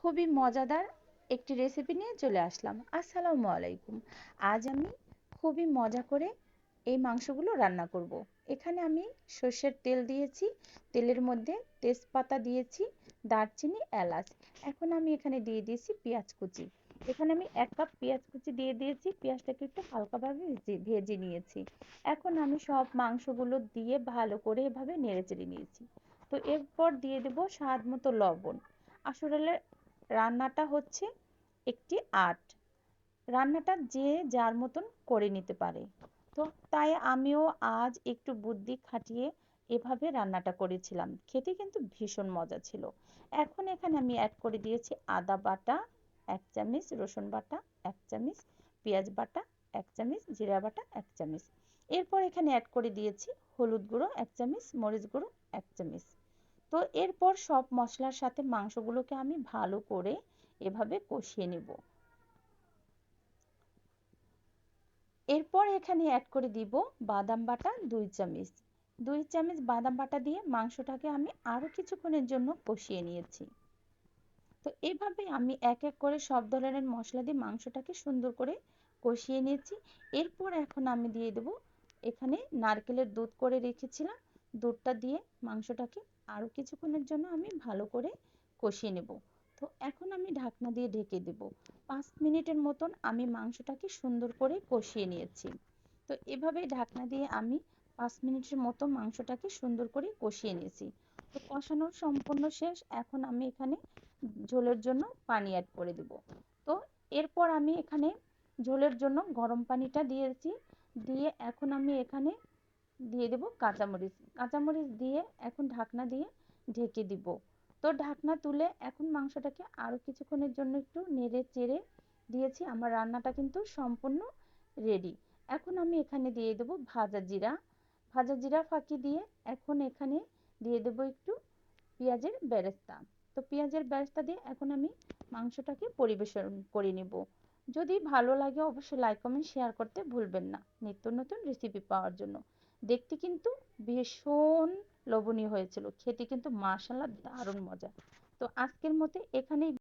খুবই মজাদার একটি রেসিপি নিয়ে চলে আসলাম। আসসালামু আলাইকুম। আজ আমি খুবই মজা করে এই মাংসগুলো রান্না করব। এখানে আমি সর্ষের তেল দিয়েছি, তেলের মধ্যে তেজপাতা দিয়েছি, দারচিনি, এলাচ। এখন আমি এখানে দিয়ে দিয়েছি পেঁয়াজ কুচি। এখানে আমি 1 কাপ পেঁয়াজ কুচি দিয়ে দিয়েছি, পেঁয়াজটাকে একটু হালকাভাবে ভেজে নিয়েছি। এখন আমি সব মাংসগুলো দিয়ে ভালো করে এভাবে নেড়েচেড়ে নিয়েছি। তো এরপর দিয়ে দেব স্বাদ মতো লবণ। আসলে রান্নাটা হচ্ছে একটি আর্ট। রান্নাটা যে যার মতন করে নিতে পারে। তো তাই আমিও আজ একটু বুদ্ধি খাটিয়ে এভাবে রান্নাটা করেছিলাম। খেতে কিন্তু ভীষণ মজা ছিল। এখন এখানে আমি অ্যাড করে দিয়েছি আদা বাটা 1 চামচ, রসুন বাটা 1 চামচ, পেঁয়াজ বাটা 1 চামচ, জিরা বাটা 1 চামচ। এরপর এখানে অ্যাড করে দিয়েছি হলুদ গুঁড়ো 1 চামচ, মরিচ গুঁড়ো 1 চামচ। তো এরপর সব মশলার সাথে মাংসগুলোকে আমি ভালো করে এভাবে কষিয়ে নেব। এরপর এখানে অ্যাড করে দিব বাদাম বাটা 2 চামচ। 2 চামচ বাদাম বাটা দিয়ে মাংসটাকে আমি আরও কিছুক্ষণের জন্য কষিয়ে নিয়েছি। তো এভাবে আমি এক এক করে সব ধরনের মশলা দিয়ে মাংসটাকে সুন্দর করে কষিয়ে নিয়েছি। এরপর এখন আমি দিয়ে দেব এখানে নারকেলের দুধ করে রেখেছিলাম, দুধটা দিয়ে মাংসটাকে আরও কিছুক্ষণের জন্য আমি ভালো করে কষিয়ে নেব। তো এখন আমি ঢাকনা দিয়ে ঢেকে দেব। 5 মিনিটের মতন আমি মাংসটাকে সুন্দর করে কষিয়ে নিয়েছি। তো এভাবে ঢাকনা দিয়ে আমি 5 মিনিটের মতো মাংসটাকে সুন্দর করে কষিয়ে নিয়েছি। তো কষানো সম্পূর্ণ শেষ। এখন আমি এখানে ঝোলের জন্য পানি অ্যাড করে দেব। তো এরপর আমি এখানে ঝোলের জন্য গরম পানিটা দিয়েছি, দিয়ে এখন আমি এখানে দিয়ে দেব কাঁচামরিচ। কাঁচামরিচ দিয়ে এখন ঢাকনা দিয়ে ঢেকে দিব। তো ঢাকনা তুলে এখন মাংসটাকে আরও কিছুক্ষণের জন্য একটু নেড়ে চেড়ে দিয়েছি। আমার রান্নাটা কিন্তু সম্পূর্ণ রেডি। এখন আমি এখানে দিয়ে দেব ভাজা জিরা। ভাজা জিরা ফাঁকি দিয়ে এখন এখানে দিয়ে দেব একটু পেঁয়াজের বেরেস্তা। তো পেঁয়াজের বেরেস্তা দিয়ে এখন আমি মাংসটাকে পরিবেশন করে নেব। যদি ভালো লাগে অবশ্যই লাইক কমেন্ট শেয়ার করতে ভুলবেন না নিত্য নতুন রেসিপি পাওয়ার জন্য। দেখতে কিন্তু ভীষণ লোভনীয় হয়েছিল, খেতে কিন্তু মাশাআল্লাহ দারুণ মজা। তো আজকের মতো এখানেই